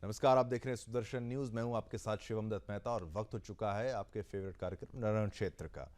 नमस्कार, आप देख रहे हैं सुदर्शन न्यूज। मैं हूं आपके साथ शिवम दत्त मेहता और वक्त हो चुका है आपके फेवरेट कार्यक्रम रण क्षेत्र का।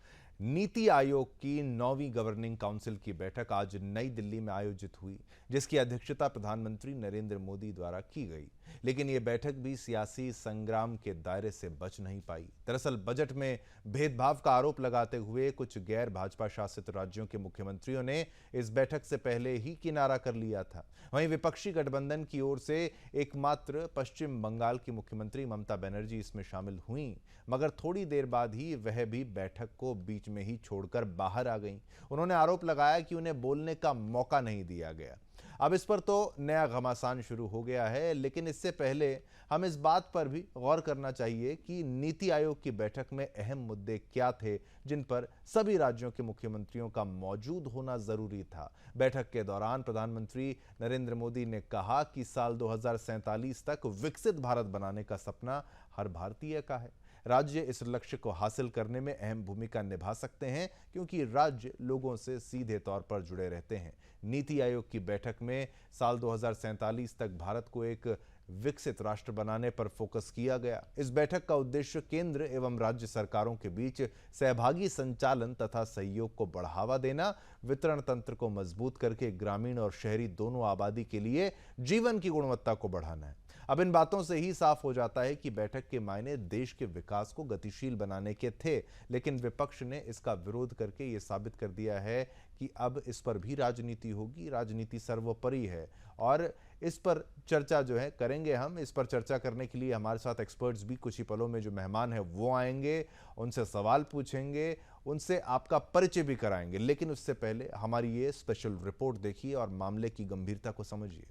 नीति आयोग की 9वीं गवर्निंग काउंसिल की बैठक आज नई दिल्ली में आयोजित हुई, जिसकी अध्यक्षता प्रधानमंत्री नरेंद्र मोदी द्वारा की गई। लेकिन यह बैठक भी सियासी संग्राम के दायरे से बच नहीं पाई। दरअसल बजट में भेदभाव का आरोप लगाते हुए कुछ गैर भाजपा शासित राज्यों के मुख्यमंत्रियों ने इस बैठक से पहले ही किनारा कर लिया था। वहीं विपक्षी गठबंधन की ओर से एकमात्र पश्चिम बंगाल की मुख्यमंत्री ममता बनर्जी इसमें शामिल हुईं, मगर थोड़ी देर बाद ही वह भी बैठक को बीच में ही छोड़कर बाहर आ गईं। उन्होंने आरोप लगाया कि उन्हें बोलने का मौका नहीं दिया गया। अब इस पर तो नया घमासान शुरू हो गया है, लेकिन इससे पहले हम इस बात पर भी गौर करना चाहिए कि नीति आयोग की बैठक में अहम मुद्दे क्या थे जिन पर सभी राज्यों के मुख्यमंत्रियों का मौजूद होना जरूरी था। बैठक के दौरान प्रधानमंत्री नरेंद्र मोदी ने कहा कि साल 2047 तक विकसित भारत बनाने का सपना हर भारतीय का है। राज्य इस लक्ष्य को हासिल करने में अहम भूमिका निभा सकते हैं, क्योंकि राज्य लोगों से सीधे तौर पर जुड़े रहते हैं। नीति आयोग की बैठक में साल 2047 तक भारत को एक विकसित राष्ट्र बनाने पर फोकस किया गया। इस बैठक का उद्देश्य केंद्र एवं राज्य सरकारों के बीच सहभागी संचालन तथा सहयोग को बढ़ावा देना, वितरण तंत्र को मजबूत करके ग्रामीण और शहरी दोनों आबादी के लिए जीवन की गुणवत्ता को बढ़ाना है। अब इन बातों से ही साफ हो जाता है कि बैठक के मायने देश के विकास को गतिशील बनाने के थे, लेकिन विपक्ष ने इसका विरोध करके यह साबित कर दिया है कि अब इस पर भी राजनीति होगी। राजनीति सर्वोपरि है और इस पर चर्चा जो है करेंगे हम। इस पर चर्चा करने के लिए हमारे साथ एक्सपर्ट्स भी कुछ ही पलों में जो मेहमान है वो आएंगे, उनसे सवाल पूछेंगे, उनसे आपका परिचय भी कराएंगे। लेकिन उससे पहले हमारी ये स्पेशल रिपोर्ट देखिए और मामले की गंभीरता को समझिए।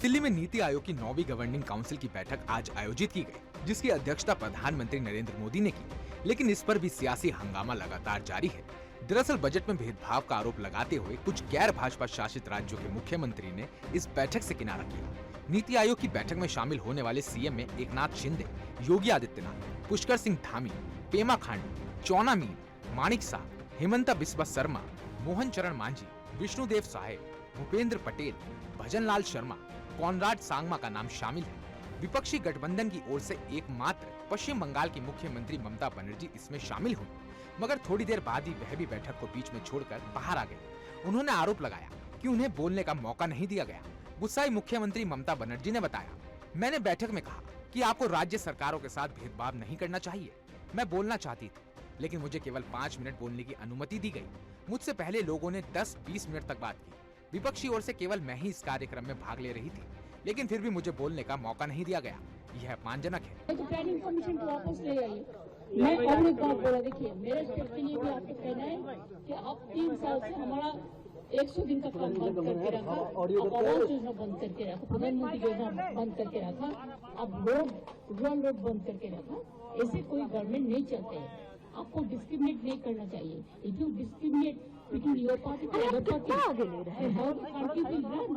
दिल्ली में नीति आयोग की 9वीं गवर्निंग काउंसिल की बैठक आज आयोजित की गई, जिसकी अध्यक्षता प्रधानमंत्री नरेंद्र मोदी ने की। लेकिन इस पर भी सियासी हंगामा लगातार जारी है। दरअसल बजट में भेदभाव का आरोप लगाते हुए कुछ गैर भाजपा शासित राज्यों के मुख्यमंत्री ने इस बैठक से किनारा किया। नीति आयोग की बैठक में शामिल होने वाले सीएम में एकनाथ शिंदे, योगी आदित्यनाथ, पुष्कर सिंह धामी, पेमा खांडू, चौना मीन, माणिक साह, हेमंता बिस्वा शर्मा, मोहन चरण मांझी, विष्णुदेव साहे, भूपेंद्र पटेल, भजन लाल शर्मा, कॉनराड सांगमा का नाम शामिल है। विपक्षी गठबंधन की ओर से एकमात्र पश्चिम बंगाल की मुख्यमंत्री ममता बनर्जी इसमें शामिल हुई, मगर थोड़ी देर बाद ही वह भी बैठक को बीच में छोड़कर बाहर आ गई। उन्होंने आरोप लगाया कि उन्हें बोलने का मौका नहीं दिया गया। गुस्साई मुख्यमंत्री ममता बनर्जी ने बताया, मैंने बैठक में कहा कि आपको राज्य सरकारों के साथ भेदभाव नहीं करना चाहिए। मैं बोलना चाहती थी, लेकिन मुझे केवल 5 मिनट बोलने की अनुमति दी गई। मुझसे पहले लोगों ने 10-20 मिनट तक बात की। विपक्षी ओर से केवल मैं ही इस कार्यक्रम में भाग ले रही थी, लेकिन फिर भी मुझे बोलने का मौका नहीं दिया गया। यह अपमानजनक है। प्लानिंग कमीशन को वापस ले आइए। मैं और एक बात बोला, देखिए मेरे स्टेट के लिए भी आपको कहना है कि आप 3 साल से हमारा 100 दिन का काम बंद करके रखा, अब आवास योजना बंद करके रखा, प्रधानमंत्री योजना बंद करके रखा, अब रुरल रोड बंद करके रखा। ऐसे कोई गवर्नमेंट नहीं चलते हैं। आपको डिस्क्रिमिनेट नहीं करना चाहिए। If you discriminate between your party to other party, how the country will run?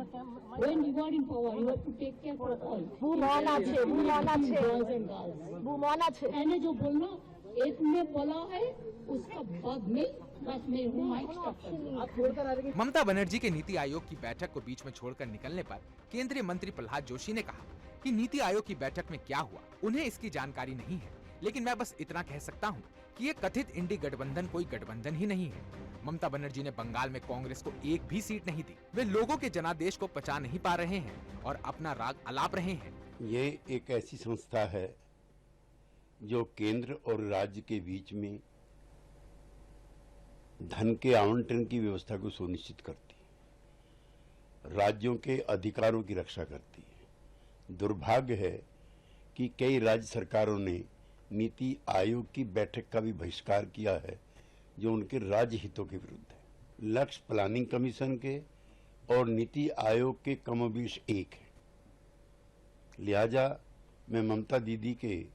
When you are in power, you have to take care for all. बुमोना छे boys and girls. बुमोना छे। मैंने जो बोलना एक में बोला है, उसका बाद में बस मैं हूँ माइक स्टॉप कर। ममता बनर्जी के नीति आयोग की बैठक को बीच में छोड़कर निकलने पर केंद्रीय मंत्री प्रहलाद जोशी ने कहा कि नीति आयोग की बैठक में क्या हुआ उन्हें इसकी जानकारी नहीं है, लेकिन मैं बस इतना कह सकता हूँ कि ये कथित इंडी गठबंधन कोई गठबंधन ही नहीं है। ममता बनर्जी ने बंगाल में कांग्रेस को एक भी सीट नहीं दी। वे लोगों के जनादेश को पचा नहीं पा रहे हैं और अपना राग अलाप रहे हैं। ये एक ऐसी संस्था है जो केंद्र और राज्य के बीच में धन के आवंटन की व्यवस्था को सुनिश्चित करती है, राज्यों के अधिकारों की रक्षा करती है। दुर्भाग्य है कि कई राज्य सरकारों ने नीति आयोग की बैठक का भी बहिष्कार किया है, जो उनके राज्य हितों के विरुद्ध है। लक्ष्य प्लानिंग कमीशन के और नीति आयोग के कमोबेश एक है। लिहाजा मैं ममता दीदी के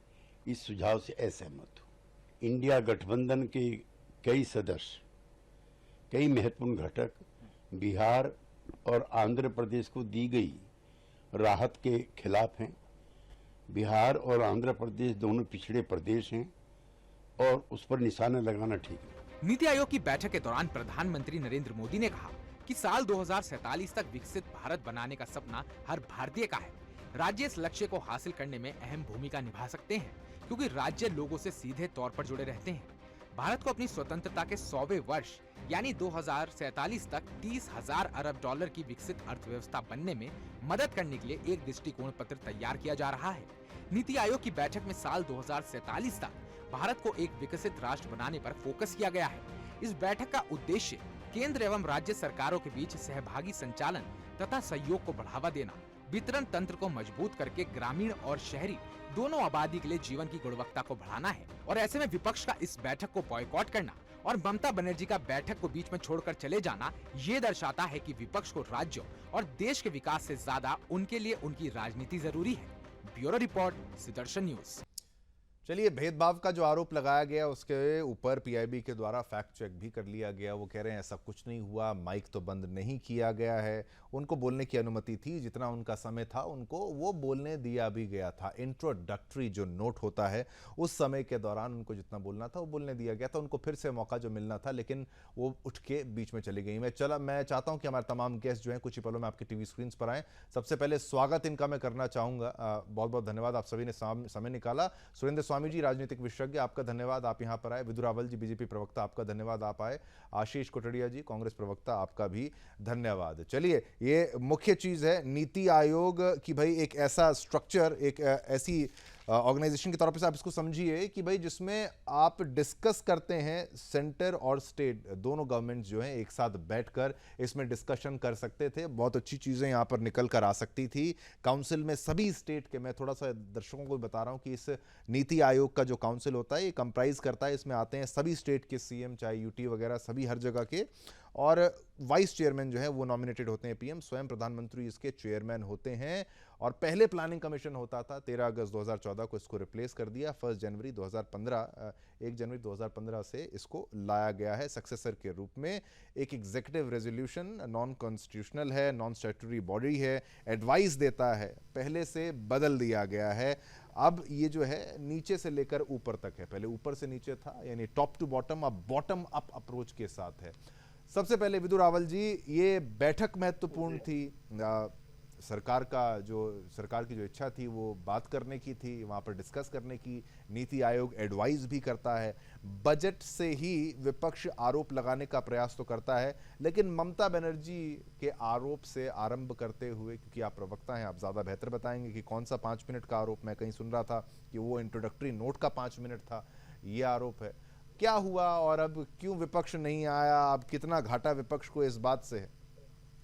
इस सुझाव से असहमत हूँ। इंडिया गठबंधन के कई सदस्य, कई महत्वपूर्ण घटक बिहार और आंध्र प्रदेश को दी गई राहत के खिलाफ हैं। बिहार और आंध्र प्रदेश दोनों पिछड़े प्रदेश हैं और उस पर निशाना लगाना ठीक है। नीति आयोग की बैठक के दौरान प्रधानमंत्री नरेंद्र मोदी ने कहा कि साल 2047 तक विकसित भारत बनाने का सपना हर भारतीय का है। राज्य इस लक्ष्य को हासिल करने में अहम भूमिका निभा सकते हैं, क्योंकि राज्य लोगों से सीधे तौर पर जुड़े रहते हैं। भारत को अपनी स्वतंत्रता के 100वें वर्ष यानी 2047 तक 30,000 अरब डॉलर की विकसित अर्थव्यवस्था बनने में मदद करने के लिए एक दृष्टिकोण पत्र तैयार किया जा रहा है। नीति आयोग की बैठक में साल 2047 तक भारत को एक विकसित राष्ट्र बनाने पर फोकस किया गया है। इस बैठक का उद्देश्य केंद्र एवं राज्य सरकारों के बीच सहभागी संचालन तथा सहयोग को बढ़ावा देना, वितरण तंत्र को मजबूत करके ग्रामीण और शहरी दोनों आबादी के लिए जीवन की गुणवत्ता को बढ़ाना है। और ऐसे में विपक्ष का इस बैठक को बॉयकॉट करना और ममता बनर्जी का बैठक को बीच में छोड़कर चले जाना ये दर्शाता है कि विपक्ष को राज्यों और देश के विकास से ज्यादा उनके लिए उनकी राजनीति जरूरी है। Bureau report, Sudarshan news. चलिए, भेदभाव का जो आरोप लगाया गया उसके ऊपर पीआईबी के द्वारा फैक्ट चेक भी कर लिया गया। वो कह रहे हैं ऐसा कुछ नहीं हुआ, माइक तो बंद नहीं किया गया है, उनको बोलने की अनुमति थी, जितना उनका समय था उनको वो बोलने दिया भी गया था। इंट्रोडक्टरी जो नोट होता है उस समय के दौरान उनको जितना बोलना था वो बोलने दिया गया था। उनको फिर से मौका जो मिलना था, लेकिन वो उठ के बीच में चली गई। मैं चाहता हूँ कि हमारे तमाम गेस्ट जो हैं कुछ ही पलों में आपकी टीवी स्क्रीन पर आएँ। सबसे पहले स्वागत इनका मैं करना चाहूँगा। बहुत बहुत धन्यवाद, आप सभी ने समय निकाला। सुरेंद्र स्वामी जी, राजनीतिक विशेषज्ञ, आपका धन्यवाद, आप यहां पर आए। विदुर रावल जी, बीजेपी प्रवक्ता, आपका धन्यवाद, आप आए। आशीष कोटड़िया जी, कांग्रेस प्रवक्ता, आपका भी धन्यवाद। चलिए, ये मुख्य चीज है नीति आयोग की, भाई एक ऐसा स्ट्रक्चर, एक ऐसी ऑर्गेनाइजेशन के तौर पर आप इसको समझिए कि भाई जिसमें आप डिस्कस करते हैं, सेंटर और स्टेट दोनों गवर्नमेंट्स जो हैं एक साथ बैठकर इसमें डिस्कशन कर सकते थे। बहुत अच्छी चीज़ें यहाँ पर निकल कर आ सकती थी। काउंसिल में सभी स्टेट के, मैं थोड़ा सा दर्शकों को बता रहा हूँ कि इस नीति आयोग का जो काउंसिल होता है ये कंप्राइज करता है, इसमें आते हैं सभी स्टेट के सीएम, चाहे यूटी वगैरह सभी हर जगह के, और वाइस चेयरमैन जो है वो नॉमिनेटेड होते हैं पीएम, स्वयं प्रधानमंत्री इसके चेयरमैन होते हैं। और पहले प्लानिंग कमीशन होता था, 13 अगस्त 2014 को इसको रिप्लेस कर दिया। 1 जनवरी 2015 से इसको लाया गया है सक्सेसर के रूप में। एक एग्जीक्यूटिव रेजोल्यूशन, नॉन कॉन्स्टिट्यूशनल है, नॉन स्टैट्यूटरी बॉडी है, एडवाइस देता है, पहले से बदल दिया गया है। अब ये जो है नीचे से लेकर ऊपर तक है, पहले ऊपर से नीचे था, यानी टॉप टू बॉटम, अब बॉटम अप अप्रोच के साथ है। सबसे पहले विदुर रावल जी, ये बैठक महत्वपूर्ण थी। सरकार की जो इच्छा थी वो बात करने की थी, वहाँ पर डिस्कस करने की। नीति आयोग एडवाइस भी करता है। बजट से ही विपक्ष आरोप लगाने का प्रयास तो करता है, लेकिन ममता बनर्जी के आरोप से आरंभ करते हुए, क्योंकि आप प्रवक्ता हैं, आप ज़्यादा बेहतर बताएंगे कि कौन सा 5 मिनट का आरोप। मैं कहीं सुन रहा था कि वो इंट्रोडक्टरी नोट का 5 मिनट था, ये आरोप है। क्या हुआ और अब क्यों विपक्ष नहीं आया? अब कितना घाटा विपक्ष को इस बात से है?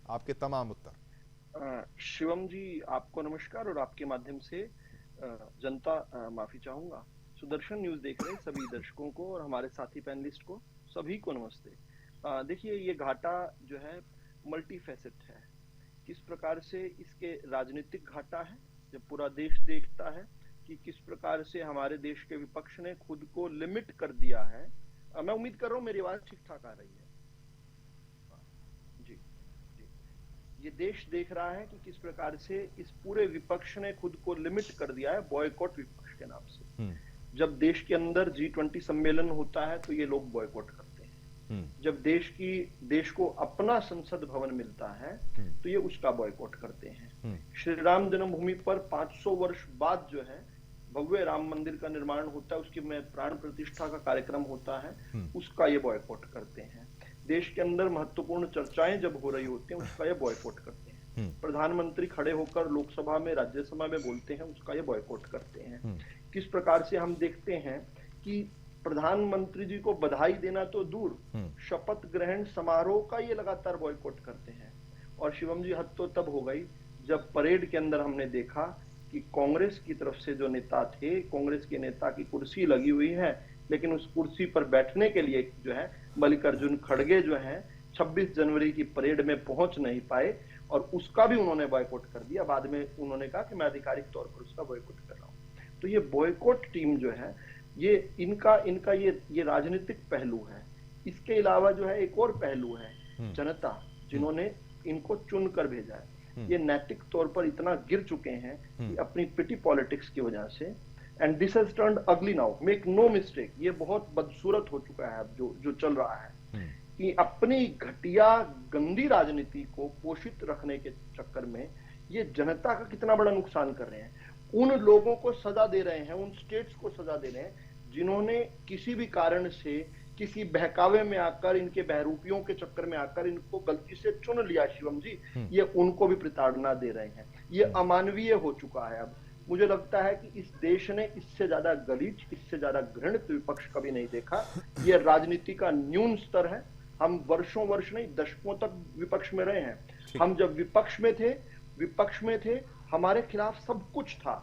आपके तमाम उत्तर। शिवम जी, आपको नमस्कार, और आपके माध्यम से जनता माफी चाहूंगा। सुदर्शन न्यूज देख रहे सभी दर्शकों को और हमारे साथी पैनलिस्ट को सभी को नमस्ते। देखिए, ये घाटा जो है मल्टी फैसेट है। किस प्रकार से इसके राजनीतिक घाटा है, जब पूरा देश देखता है कि किस प्रकार से हमारे देश के विपक्ष ने खुद को लिमिट कर दिया है। मैं उम्मीद कर रहा हूँ मेरी आवाज ठीक ठाक आ रही है। ये देश देख रहा है कि किस प्रकार से इस पूरे विपक्ष ने खुद को लिमिट कर दिया है बॉयकॉट विपक्ष के नाम से। जब देश के अंदर G20 सम्मेलन होता है तो ये लोग बॉयकॉट करते हैं। जब देश को अपना संसद भवन मिलता है तो ये उसका बॉयकॉट करते हैं। श्री राम जन्मभूमि पर 500 वर्ष बाद जो है भव्य राम मंदिर का निर्माण होता है, उसकी में प्राण प्रतिष्ठा का कार्यक्रम होता है, उसका ये बॉयकॉट करते हैं। देश के अंदर महत्वपूर्ण चर्चाएं जब हो रही होती हैं उसका ये बॉयकॉट करते हैं। प्रधानमंत्री खड़े होकर लोकसभा में, राज्यसभा में बोलते हैं, उसका ये बॉयकॉट करते हैं। किस प्रकार से हम देखते हैं कि प्रधानमंत्री जी को बधाई देना तो दूर, शपथ ग्रहण समारोह का ये लगातार बॉयकॉट करते हैं। और शिवम जी, हद तो तब हो गई जब परेड के अंदर हमने देखा कि कांग्रेस की तरफ से जो नेता थे, कांग्रेस के नेता की कुर्सी लगी हुई है, लेकिन उस कुर्सी पर बैठने के लिए जो है मल्लिकार्जुन खड़गे जो हैं 26 जनवरी की परेड में पहुंच नहीं पाए और उसका भी उन्होंने बॉयकॉट कर दिया। बाद में उन्होंने कहा कि मैं आधिकारिक तौर पर उसका बॉयकॉट कर रहा हूं। तो ये बॉयकॉट टीम जो है, ये इनका ये राजनीतिक पहलू है। इसके अलावा जो है एक और पहलू है, जनता जिन्होंने इनको चुन कर भेजा है, ये नैतिक तौर पर इतना गिर चुके हैं कि अपनी पिटी पॉलिटिक्स की वजह से, एंड दिस हैज टर्न्ड अगली नाउ, मेक नो मिस्टेक, ये बहुत बदसूरत हो चुका है अब जो चल रहा है, कि अपनी घटिया गंदी राजनीति को पोषित रखने के चक्कर में ये जनता का कितना बड़ा नुकसान कर रहे हैं। उन लोगों को सजा दे रहे हैं, उन स्टेट्स को सजा दे रहे हैं जिन्होंने किसी भी कारण से किसी बहकावे में आकर, इनके बहरूपियों के चक्कर में आकर इनको गलती से चुन लिया शिवम जी, ये उनको भी प्रताड़ना दे रहे हैं। ये अमानवीय हो चुका है। अब मुझे लगता है कि इस देश ने इससे ज्यादा गलीच, इससे ज्यादा घृणित विपक्ष कभी नहीं देखा। ये राजनीति का न्यून स्तर है। हम वर्षों वर्ष नहीं, दशकों तक विपक्ष में रहे हैं। हम जब विपक्ष में थे, हमारे खिलाफ सब कुछ था।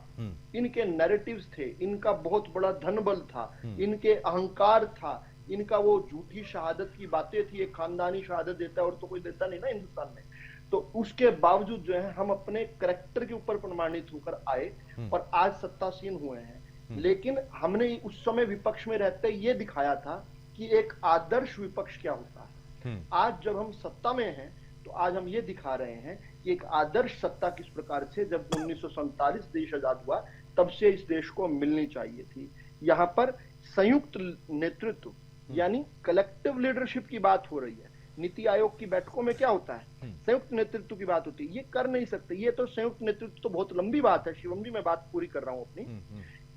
इनके नैरेटिव्स थे, इनका बहुत बड़ा धनबल था, इनके अहंकार था, इनका वो झूठी शहादत की बातें थी। एक खानदानी शहादत देता है और तो कोई देता नहीं ना हिंदुस्तान में। तो उसके बावजूद जो है हम अपने करैक्टर के ऊपर प्रमाणित होकर आए और आज सत्तासीन हुए हैं। लेकिन हमने उस समय विपक्ष में रहते ये दिखाया था कि एक आदर्श विपक्ष क्या होता है। आज जब हम सत्ता में हैं तो आज हम ये दिखा रहे हैं कि एक आदर्श सत्ता किस प्रकार से जब 1947 देश आजाद हुआ तब से इस देश को मिलनी चाहिए थी। यहाँ पर संयुक्त नेतृत्व यानी कलेक्टिव लीडरशिप की बात हो रही है। नीति आयोग की बैठकों में क्या होता है, संयुक्त नेतृत्व की बात होती है। ये कर नहीं सकते। ये तो संयुक्त नेतृत्व तो बहुत लंबी बात है शिवम जी, मैं बात पूरी कर रहा हूं अपनी,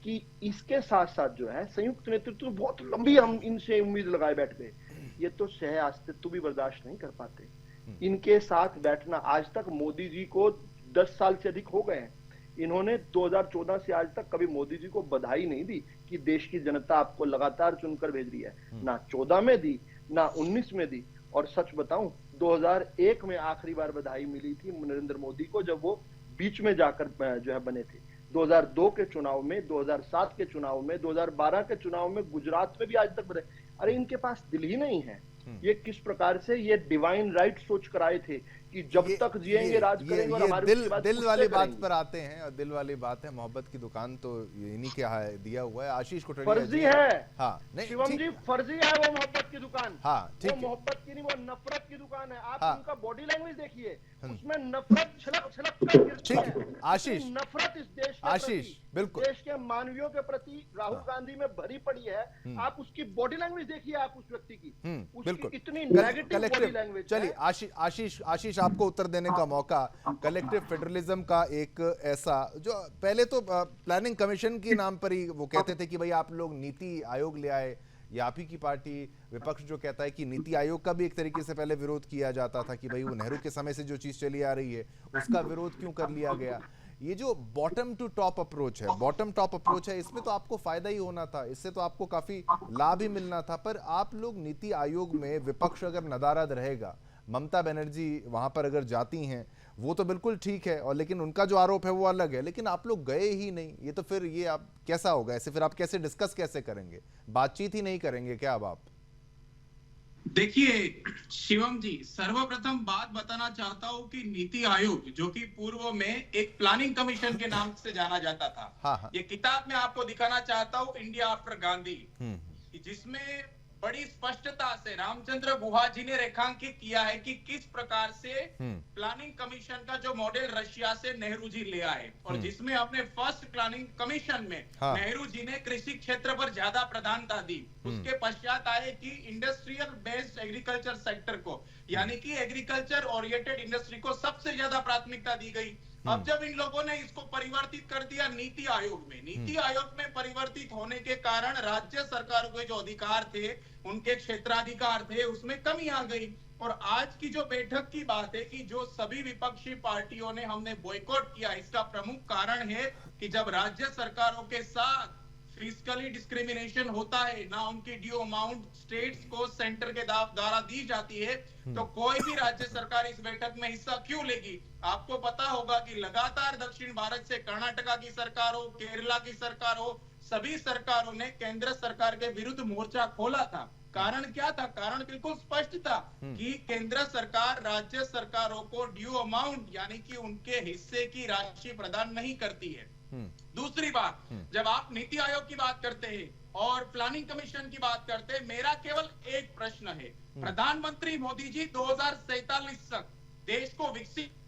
कि इसके साथ साथ जो है संयुक्त नेतृत्व बहुत लंबी हम इनसे उम्मीद लगाए बैठ गए। ये तो सह अस्तित्व भी बर्दाश्त नहीं कर पाते। इनके साथ बैठना, आज तक मोदी जी को 10 साल से अधिक हो गए हैं। इन्होंने 2014 से आज तक कभी मोदी जी को बधाई नहीं दी कि देश की जनता आपको लगातार चुनकर भेज रही है। ना 14 में दी, ना 19 में दी। और सच बताऊं, 2001 में आखिरी बार बधाई मिली थी नरेंद्र मोदी को जब वो बीच में जाकर जो है बने थे। 2002 के चुनाव में, 2007 के चुनाव में, 2012 के चुनाव में, गुजरात में भी आज तक बने। अरे इनके पास दिल ही नहीं है। ये किस प्रकार से ये डिवाइन राइट सोच कर आए थे कि जब तक जिएंगे राज करेंगे और हमारे दिल वाली बात पर आते हैं। और दिल वाली बात है, मोहब्बत की दुकान तो इन्हीं के दिया हुआ है। आशीष कोटड़िया फर्जी है। हाँ, नहीं शिवम जी, फर्जी है वो मोहब्बत की दुकान। हाँ, ठीक वो है। मोहब्बत की नहीं, वो नफरत की दुकान है। आप हाँ। उनका बॉडी लैंग्वेज देखिए, उसमें नफरत छलक कर गिरती ठीक है। है। आशीष, नफरत इस देश के आशीष, प्रति, बिल्कुल। देश के मानवियों के प्रति राहुल गांधी में भरी पड़ी है। आप उसकी बॉडी लैंग्वेज देखिए, आप उस व्यक्ति की, बिल्कुल। उसकी इतनी नेगेटिव बॉडी लैंग्वेज। चलिए आशीष आपको उत्तर देने का मौका। कलेक्टिव फेडरलिज्म का एक ऐसा, जो पहले तो प्लानिंग कमीशन के नाम पर ही वो कहते थे कि भाई आप लोग नीति आयोग ले आए, या आप ही की पार्टी विपक्ष जो कहता है कि नीति आयोग का भी एक तरीके से पहले विरोध किया जाता था कि भाई वो नेहरू के समय से जो चीज चली आ रही है उसका विरोध क्यों कर लिया गया। ये जो बॉटम टू टॉप अप्रोच है, इसमें तो आपको फायदा ही होना था, इससे तो आपको काफी लाभ ही मिलना था। पर आप लोग नीति आयोग में विपक्ष अगर नदारद रहेगा, ममता बनर्जी वहां पर अगर जाती हैं वो तो बिल्कुल ठीक है, और लेकिन उनका जो आरोप है वो अलग है, लेकिन आप लोग गए ही नहीं। ये तो फिर ये आप कैसा होगा? ऐसे फिर आप कैसे डिस्कस कैसे करेंगे? बातचीत ही नहीं करेंगे क्या अब आप? देखिए शिवम जी, सर्वप्रथम बात बताना चाहता हूं कि नीति आयोग जो कि पूर्व में एक प्लानिंग कमीशन के नाम से जाना जाता था। हाँ। ये किताब में आपको दिखाना चाहता हूं, इंडिया आफ्टर गांधी, जिसमें बड़ी स्पष्टता से रामचंद्र गुहा जी ने रेखांकित किया है कि किस प्रकार से प्लानिंग कमीशन का जो मॉडल रशिया से नेहरू जी ले आए, और जिसमें अपने फर्स्ट प्लानिंग कमीशन में नेहरू जी ने कृषि क्षेत्र पर ज्यादा प्रधानता दी। उसके पश्चात आए कि इंडस्ट्रियल बेस्ड एग्रीकल्चर सेक्टर को, यानी कि एग्रीकल्चर ओरिएंटेड इंडस्ट्री को सबसे ज्यादा प्राथमिकता दी गई। अब जब इन लोगों ने इसको परिवर्तित कर दिया नीति आयोग में, नीति आयोग में परिवर्तित होने के कारण राज्य सरकारों के जो अधिकार थे, उनके क्षेत्राधिकार थे, उसमें कमी आ गई। और आज की जो बैठक की बात है कि जो सभी विपक्षी पार्टियों ने हमने बॉयकॉट किया, इसका प्रमुख कारण है कि जब राज्य सरकारों के साथ फिजिकली डिस्क्रिमिनेशन होता है, ना उनकी ड्यू अमाउंट स्टेट्स को सेंटर के द्वारा दी जाती है, तो कोई भी राज्य सरकार इस बैठक में हिस्सा क्यों लेगी? आपको पता होगा कि लगातार दक्षिण भारत से कर्नाटका की सरकार हो, केरला की सरकार हो, सभी सरकारों ने केंद्र सरकार के विरुद्ध मोर्चा खोला था। कारण क्या था? कारण बिल्कुल स्पष्ट था कि केंद्र सरकार राज्य सरकारों को ड्यू अमाउंट यानी कि उनके हिस्से की राशि प्रदान नहीं करती है। दूसरी बात, जब आप नीति आयोग की बात करते हैं और प्लानिंग कमीशन की बात करते हैं, मेरा केवल एक प्रश्न है, प्रधानमंत्री मोदी जी 2047 तक देश को विकसित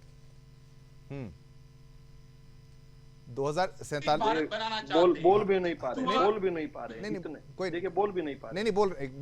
2047 भारत बनाना चाहते हैं। बोल भी नहीं पा रहे, नहीं, बोल भी नहीं पा रहे, नहीं, इतने कोई देखिए बोल भी नहीं पा रहे। नहीं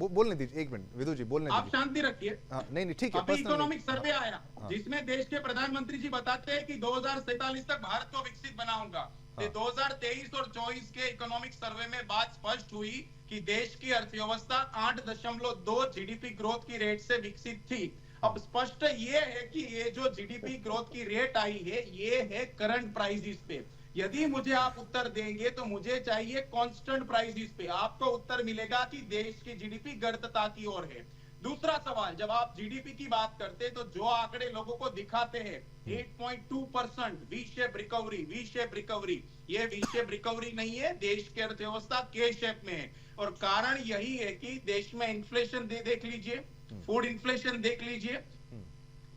बोलने दीजिए, एक मिनट विदु जी बोलने आप दीजिए। शांति रखिए। हाँ, नहीं ठीक है। अभी पर्सनल इकोनॉमिक सर्वे आया जिसमें देश के प्रधानमंत्री जी बताते हैं कि 2047 तक भारत को विकसित बनाऊंगा। 2023 और 24 के इकोनॉमिक सर्वे में बात स्पष्ट हुई कि देश की अर्थव्यवस्था 8.2 जीडीपी ग्रोथ की रेट से विकसित थी। अब स्पष्ट ये है कि ये जो जीडीपी ग्रोथ की रेट आई है ये है करंट प्राइसेस पे। यदि मुझे आप उत्तर देंगे तो मुझे चाहिए कांस्टेंट प्राइसेस पे। आपको उत्तर मिलेगा कि देश की जीडीपी गर्तता की ओर है। दूसरा सवाल, जब आप जीडीपी की बात करते हैं तो जो आंकड़े लोगों को दिखाते हैं 8.2% वी शेप रिकवरी, ये वी शेप रिकवरी नहीं है, देश की अर्थव्यवस्था के शेप में है। और कारण यही है कि देश में इन्फ्लेशन देख लीजिए, फूड इन्फ्लेशन देख लीजिए,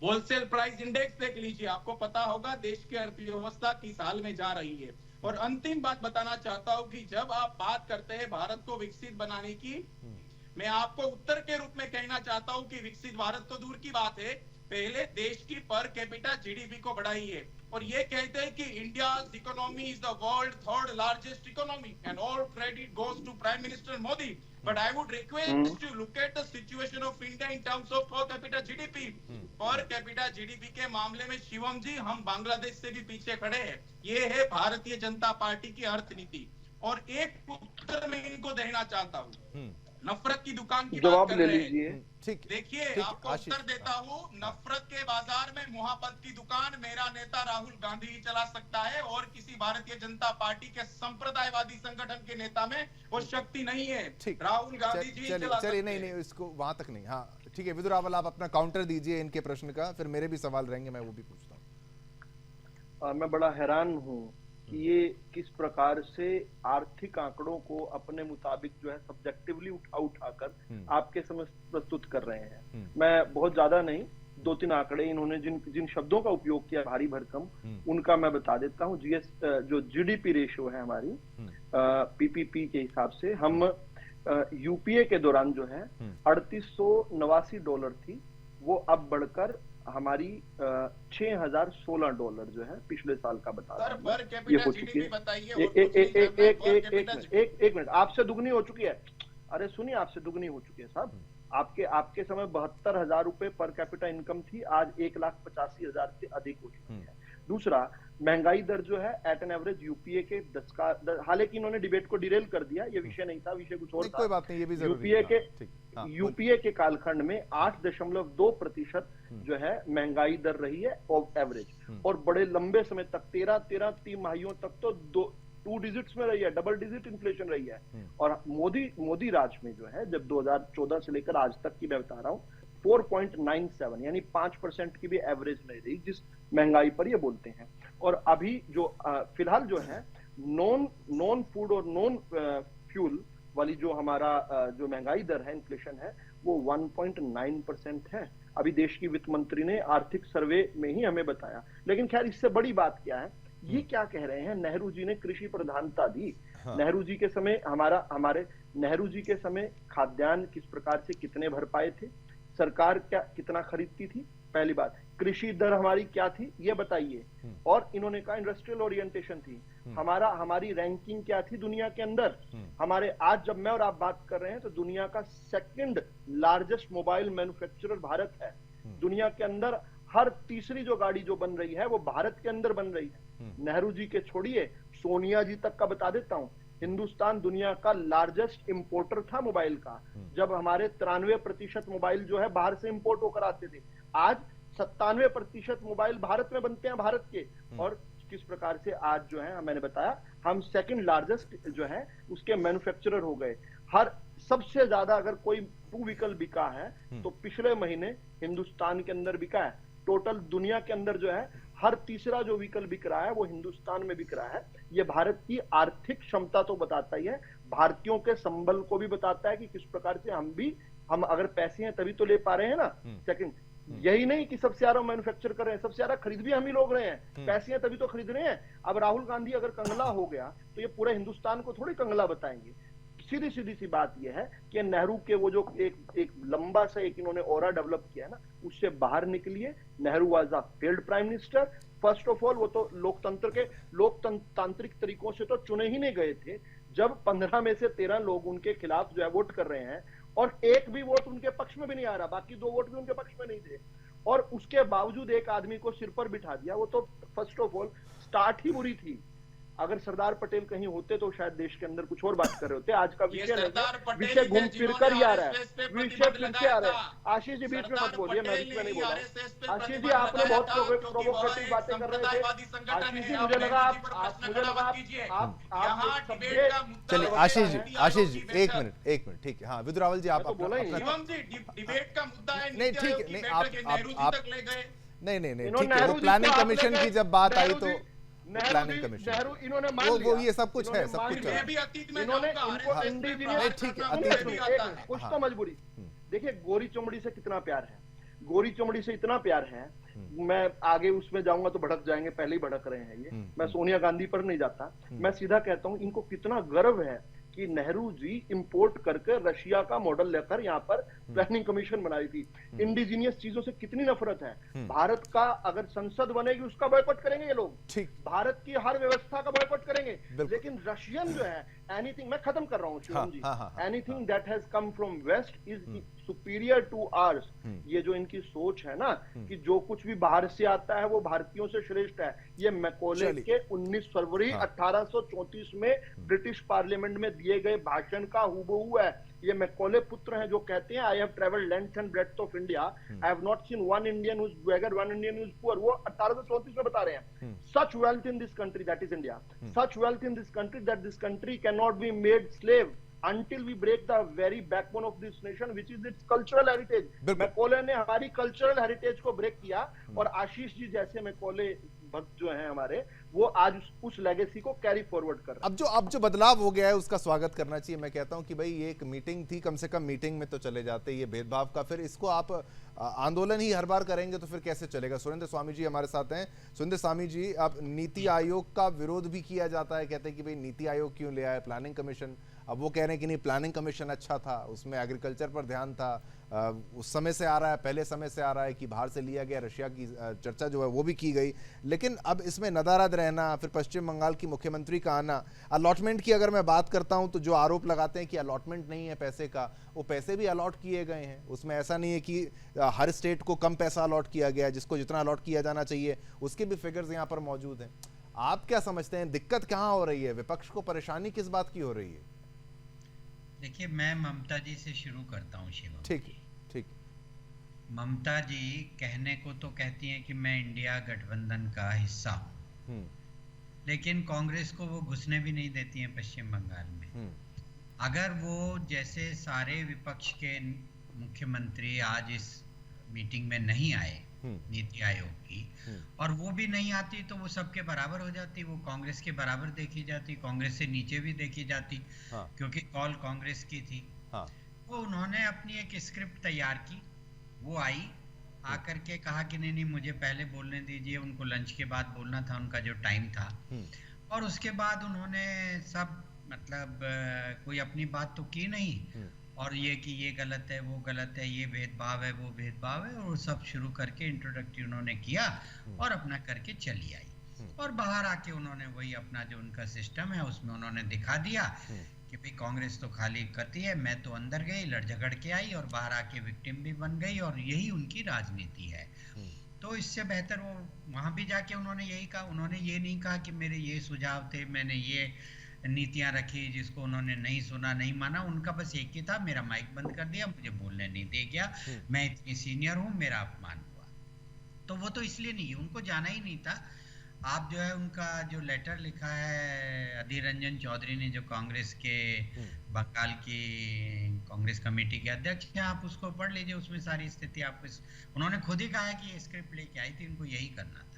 होलसेल प्राइस इंडेक्स देख लीजिए, आपको पता होगा देश की अर्थव्यवस्था किस हाल में जा रही है। और अंतिम बात बताना चाहता हूं कि जब आप बात करते हैं भारत को विकसित बनाने की, मैं आपको उत्तर के रूप में कहना चाहता हूं कि विकसित भारत तो दूर की बात है, पहले देश की पर कैपिटा जीडीपी को बढ़ाइए। और ये कहते हैं कि India's economy is the world third largest economy and all credit goes to prime minister Modi, but I would request to look at the situation of India in terms of per capita GDP. Per capita GDP के मामले में शिवम जी हम बांग्लादेश से भी पीछे खड़े हैं। ये है भारतीय जनता पार्टी की अर्थनीति। और एक उत्तर मैं इनको देना चाहता हूँ, नफरत की दुकान की जवाब बात कर ले रहे हैं। लीजिए। ठीक देखिए ठीक, आपको आशीष। उत्तर देता हूँ, नफरत के बाजार में मोहब्बत की दुकान मेरा नेता राहुल गांधी ही चला सकता है और किसी भारतीय जनता पार्टी के संप्रदायवादी संगठन के नेता में वो शक्ति नहीं है। ठीक, राहुल गांधी जी ही चला सकते चलिए, हैं। नहीं इसको वहां तक नहीं। हाँ ठीक है विदु रावल, आप अपना काउंटर दीजिए इनके प्रश्न का, फिर मेरे भी सवाल रहेंगे, मैं वो भी पूछता हूँ। मैं बड़ा हैरान हूँ कि ये किस प्रकार से आर्थिक आंकड़ों को अपने मुताबिक जो है सब्जेक्टिवली उठाकर आपके समक्ष प्रस्तुत कर रहे हैं। मैं बहुत ज्यादा नहीं, 2-3 आंकड़े इन्होंने जिन शब्दों का उपयोग किया भारी भरकम, उनका मैं बता देता हूँ। जो जीडीपी रेशियो है हमारी पीपीपी के हिसाब से, हम यूपीए के दौरान जो है $3889 थी, वो अब बढ़कर हमारी $6016 जो है पिछले साल का बता रहा हूं, ये हो चुकी है। एक मिनट, आपसे दुगनी हो चुकी है। अरे सुनिए, आपसे दुगनी हो चुकी है साहब। आपके समय 72,000 रुपए पर कैपिटा इनकम थी, आज 1,85,000 से अधिक हो चुकी है। दूसरा, महंगाई दर जो है एट एन एवरेज यूपीए के 10 का, हालांकि इन्होंने डिबेट को डिरेल कर दिया, ये विषय नहीं था, विषय कुछ और था। कोई बात नहीं, ये भी जरूरी है। यूपीए के कालखंड में 8.2% जो है महंगाई दर रही है एवरेज, और बड़े लंबे समय तक 13 तिमाहियों तक तो 2 डिजिट्स में रही है, डबल डिजिट इन्फ्लेशन रही है। और मोदी राज में जो है, जब 2014 से लेकर आज तक की मैं बता रहा हूँ, 4.97 यानी 5% की भी एवरेज नहीं रही, जिस महंगाई पर ये बोलते हैं। और अभी जो फिलहाल जो है नॉन फूड और नॉन फ्यूल वाली जो हमारा जो महंगाई दर है, इन्फ्लेशन है, वो 1.9% है। अभी देश की वित्त मंत्री ने आर्थिक सर्वे में ही हमें बताया। लेकिन खैर, इससे बड़ी बात क्या है, ये क्या कह रहे हैं, नेहरू जी ने कृषि प्रधानता दी। नेहरू जी के समय हमारे नेहरू जी के समय खाद्यान्न किस प्रकार से कितने भर पाए थे, सरकार कितना खरीदती थी, पहली बात। कृषि दर हमारी क्या थी, ये बताइए। और इन्होंने कहा इंडस्ट्रियल ओरिएंटेशन थी। हमारी रैंकिंग क्या थी दुनिया के अंदर। हमारे आज जब मैं और आप बात कर रहे हैं तो दुनिया का 2nd largest mobile manufacturer Bharat है। दुनिया के अंदर हर तीसरी जो गाड़ी जो बन रही है वो भारत के अंदर बन रही है। नेहरू जी के छोड़िए, सोनिया जी तक का बता देता हूं, हिंदुस्तान दुनिया का लार्जेस्ट इंपोर्टर था मोबाइल का। जब हमारे 93% मोबाइल जो है बाहर से इंपोर्ट होकर आते थे, आज 97% मोबाइल भारत में बनते हैं, भारत के। और किस प्रकार से आज जो है, मैंने बताया, हम 2nd लार्जेस्ट जो है उसके मैन्युफैक्चरर हो गए। हर सबसे ज्यादा अगर कोई 2 व्हीकल बिका है तो पिछले महीने हिंदुस्तान के अंदर बिका है। टोटल दुनिया के अंदर जो है हर तीसरा जो व्हीकल बिक रहा है वो हिंदुस्तान में बिक रहा है। ये भारत की आर्थिक क्षमता तो बताता ही है, भारतीयों के संबल को भी बताता है कि किस प्रकार से हम अगर पैसे हैं तभी तो ले पा रहे हैं ना। सेकंड, यही नहीं कि सबसे ज्यादा मैन्युफैक्चर कर रहे हैं, सबसे ज्यादा खरीद भी हम ही लोग रहे हैं। पैसे हैं तभी तो खरीद रहे हैं। अब राहुल गांधी अगर कंगला हो गया तो ये पूरे हिंदुस्तान को थोड़ी कंगला बताएंगे। सीधी सीधी सी बात यह है कि नेहरू के वो जो एक लंबा सा एक इन्होंने ऑरा डेवलप किया है ना, उससे बाहर निकलिए। Nehru was a failed prime minister. First of all वो तो लोकतांत्रिक तरीकों से तो चुने ही नहीं गए थे। जब 15 में से 13 लोग उनके खिलाफ जो है वोट कर रहे हैं और एक भी वोट उनके पक्ष में भी नहीं आ रहा, बाकी 2 वोट भी उनके पक्ष में नहीं थे, और उसके बावजूद एक आदमी को सिर पर बिठा दिया, वो तो फर्स्ट ऑफ ऑल स्टार्ट ही बुरी थी। अगर सरदार पटेल कहीं होते तो शायद देश के अंदर कुछ और बात कर रहे होते। आज का विषय घूम फिर कर ही आ रहा है, विषय फिर से आ रहा है। आशीष जी बीच में मत बोलिए, मैं बीच में नहीं बोल रहा। आशीष जी आपने बहुत प्रोवोकेटिव बातें कर रहे थे। आशीष जी मुझे लगा आप चलिए आशीष जी एक मिनट ठीक है। हाँ विद्रावल जी आप बोला डिबेट का मुद्दा है, नहीं ठीक है, नहीं आप नहीं ठीक है, वो प्लानिंग कमीशन की जब बात आई तो प्लानिंग कमीशन नेहरू इन्होंने मान वो लिया, ये सब कुछ है, सब कुछ है। इन्होंने इनको इंडिजिनियस ठीक है, अतीत में कुछ तो मजबूरी। देखिए गोरी चमड़ी से कितना प्यार है, गोरी चमड़ी से इतना प्यार है। मैं आगे उसमें जाऊंगा तो भड़क जाएंगे, पहले ही भड़क रहे हैं ये। मैं सोनिया गांधी पर नहीं जाता, मैं सीधा कहता हूं इनको कितना गर्व है कि नेहरू जी इंपोर्ट करके रशिया का मॉडल लेकर यहाँ पर प्लानिंग कमीशन बनाई थी। इंडिजीनियस चीजों से कितनी नफरत है। भारत का अगर संसद बनेगी उसका बॉयकॉट करेंगे ये लोग, भारत की हर व्यवस्था का बॉयकॉट करेंगे। लेकिन रशियन जो है एनीथिंग, मैं खत्म कर रहा हूँ Shivam ji, anything that has come from west is superior to ours. ये जो इनकी सोच है ना कि जो कुछ भी बाहर से आता है वो भारतीयों से श्रेष्ठ है, ये मैकॉले के 19 फरवरी 1834 में ब्रिटिश पार्लियामेंट में दिए गए भाषण का हूबहू है। ये मैकॉले पुत्र हैं जो कहते हैं I have travelled length and breadth of India, I have not seen one Indian who is beggar, one Indian who is poor. वो 1834 में बता रहे हैं। सच wealth in this country that is India, such wealth in this country that this country can not be made slave until we break the very backbone of this nation which is its cultural heritage। Macaulay ने हमारी cultural heritage को break किया और आशीष जी जैसे Macaulay भक्त जो हैं हमारे, वो आज उस लेगेसी को कैरी फॉरवर्ड कर रहे हैं। अब जो बदलाव हो गया है उसका स्वागत करना चाहिए। मैं कहता हूं कि भाई ये एक मीटिंग थी, कम से कम मीटिंग में तो चले जाते। ये भेदभाव का फिर इसको आप आंदोलन ही हर बार करेंगे तो फिर कैसे चलेगा। सुरेंद्र स्वामी जी हमारे साथ हैं। सुरेंद्र स्वामी जी, अब नीति आयोग का विरोध भी किया जाता है, कहते हैं कि भाई नीति आयोग क्यों ले आए, प्लानिंग कमीशन। अब वो कह रहे हैं कि नहीं प्लानिंग कमीशन अच्छा था, उसमें एग्रीकल्चर पर ध्यान था, उस समय से आ रहा है, पहले समय से आ रहा है कि बाहर से लिया गया, रशिया की चर्चा जो है वो भी की गई। लेकिन अब इसमें नदारद रहना, फिर पश्चिम बंगाल की मुख्यमंत्री का आना, अलॉटमेंट की अगर मैं बात करता हूं तो जो आरोप लगाते हैं कि अलॉटमेंट नहीं है पैसे का, वो पैसे भी अलॉट किए गए हैं। उसमें ऐसा नहीं है कि हर स्टेट को कम पैसा अलॉट किया गया, जिसको जितना अलॉट किया जाना चाहिए उसके भी फिगर्स यहाँ पर मौजूद हैं। आप क्या समझते हैं, दिक्कत कहाँ हो रही है, विपक्ष को परेशानी किस बात की हो रही है? देखिए मैं ममता जी से शुरू करता हूँ शिवम। ठीक है। ममता जी कहने को तो कहती हैं कि मैं इंडिया गठबंधन का हिस्सा हूँ, लेकिन कांग्रेस को वो घुसने भी नहीं देती हैं पश्चिम बंगाल में। अगर वो जैसे सारे विपक्ष के मुख्यमंत्री आज इस मीटिंग में नहीं आए नीति आयोग की, और वो भी नहीं आती तो वो सबके बराबर हो जाती, वो कांग्रेस के बराबर देखी जाती, कांग्रेस से नीचे भी देखी जाती। क्योंकि कॉल कांग्रेस की थी। वो उन्होंने अपनी एक स्क्रिप्ट तैयार की, वो आई, आकर के कहा कि नहीं मुझे पहले बोलने दीजिए, उनको लंच के बाद बोलना था, उनका जो टाइम था। और उसके बाद उन्होंने सब मतलब कोई अपनी बात तो की नहीं, और ये कि ये गलत है, वो गलत है, ये भेदभाव है, वो भेदभाव है, और वो सब शुरू करके इंट्रोडक्टरी उन्होंने किया और अपना करके चली आई। और बाहर आके उन्होंने वही अपना जो उनका सिस्टम है उसमें उन्होंने दिखा दिया कि भाई कांग्रेस तो खाली करती है, मैं तो अंदर गई, लड़ झगड़ के आई और बाहर आके विक्टिम भी बन गई, और यही उनकी राजनीति है। तो इससे बेहतर वो वहां भी जाके उन्होंने यही कहा, उन्होंने ये नहीं कहा कि मेरे ये सुझाव थे, मैंने ये नीतियां रखी, जिसको उन्होंने नहीं सुना, नहीं माना। उनका बस एक ही था, मेरा माइक बंद कर दिया, मुझे बोलने नहीं दे गया, मैं इतनी सीनियर हूं, मेरा अपमान हुआ। तो वो तो इसलिए नहीं, उनको जाना ही नहीं था। आप जो है उनका जो लेटर लिखा है अधीर रंजन चौधरी ने, जो कांग्रेस के बंगाल की कांग्रेस कमेटी के अध्यक्ष हैं, आप उसको पढ़ लीजिए, उसमें सारी स्थिति आपको उन्होंने खुद ही कहा है कि ये स्क्रिप्ट लेके आई थी, उनको यही करना था।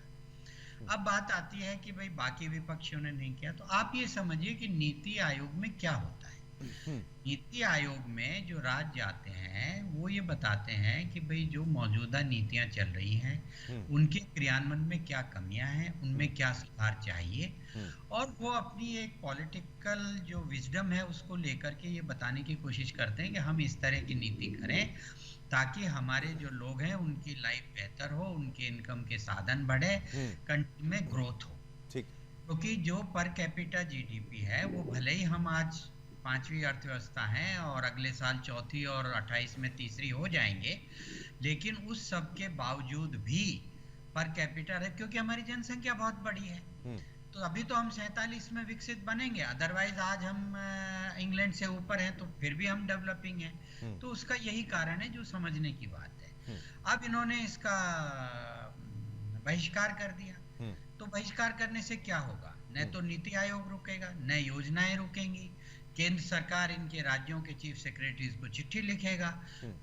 अब बात आती है कि भाई बाकी विपक्षियों ने नहीं किया, तो आप ये समझिए कि नीति आयोग में क्या होता है। नीति आयोग में जो राज्य आते हैं वो ये बताते हैं कि भाई जो मौजूदा नीतियां चल रही हैं उनके क्रियान्वयन में क्या कमियां हैं, उनमें क्या सुधार चाहिए, और वो अपनी एक पॉलिटिकल जो विजडम है उसको लेकर के ये बताने की कोशिश करते हैं कि हम इस तरह की नीति करें ताकि हमारे जो लोग हैं उनकी लाइफ बेहतर हो, उनके इनकम के साधन बढ़े, कंट्री में ग्रोथ हो। क्योंकि जो पर कैपिटा जीडीपी है वो भले ही हम आज 5वीं अर्थव्यवस्था हैं और अगले साल 4थी और 28 में 3री हो जाएंगे, लेकिन उस सब के बावजूद भी पर कैपिटा है क्योंकि हमारी जनसंख्या बहुत बड़ी है। तो अभी तो हम 47 में विकसित बनेंगे, अदरवाइज आज हम इंग्लैंड से ऊपर हैं तो फिर भी हम डेवलपिंग हैं। तो उसका यही कारण है जो समझने की बात है। अब इन्होंने इसका बहिष्कार कर दिया, तो बहिष्कार करने से क्या होगा? न तो नीति आयोग रुकेगा, न योजनाएं रुकेंगी। केंद्र सरकार इनके राज्यों के चीफ सेक्रेटरीज को चिट्ठी लिखेगा,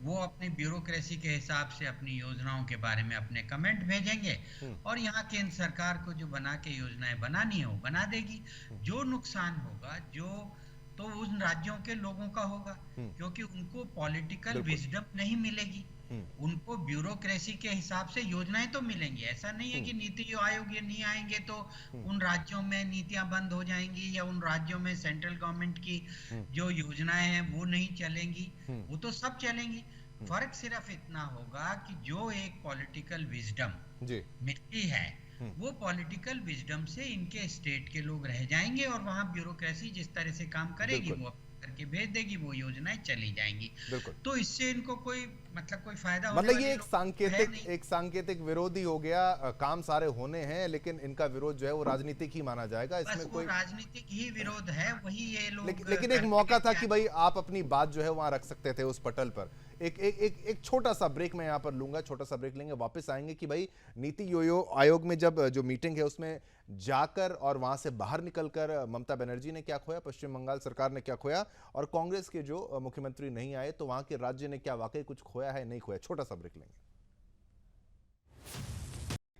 वो अपनी ब्यूरोक्रेसी के हिसाब से अपनी योजनाओं के बारे में अपने कमेंट भेजेंगे और यहाँ केंद्र सरकार को जो बना के योजनाएं बनानी है वो बना देगी। जो नुकसान होगा तो उन राज्यों के लोगों का होगा, क्योंकि उनको पॉलिटिकल विजडम नहीं मिलेगी, उनको ब्यूरोक्रेसी के हिसाब से योजनाएं तो मिलेंगी। ऐसा नहीं है कि नीति आयोग ये नहीं आएंगे तो उन राज्यों में नीतियां बंद हो जाएंगी या उन राज्यों में सेंट्रल गवर्नमेंट की जो योजनाएं हैं वो नहीं चलेंगी, वो तो सब चलेंगी। फर्क सिर्फ इतना होगा कि जो एक पॉलिटिकल विजडम मिलती है वो पॉलिटिकल विजडम से इनके स्टेट के लोग रह जाएंगे और वहां ब्यूरोक्रेसी जिस तरह से काम करेगी वो करके भेज देगी, वो योजनाएं चली जाएंगी। तो इससे इनको कोई कोई फायदा मतलब ये एक सांकेतिक विरोध ही हो गया। काम सारे होने हैं लेकिन इनका विरोध जो है वो राजनीतिक ही माना जाएगा। इसमें कोई राजनीतिक ही विरोध है, वही ये लोग लेकिन एक मौका था कि भाई आप अपनी बात जो है वहां रख सकते थे उस पटल पर। एक छोटा सा ब्रेक मैं यहाँ पर लूंगा, छोटा सा ब्रेक लेंगे, वापस आएंगे कि भाई नीति आयोग में जब जो मीटिंग है उसमें जाकर और वहां से बाहर निकलकर ममता बनर्जी ने क्या खोया, पश्चिम बंगाल सरकार ने क्या खोया, और कांग्रेस के जो मुख्यमंत्री नहीं आए तो वहां के राज्य ने क्या वाकई कुछ खोया है, नहीं खोया। छोटा सा ब्रेक लेंगे।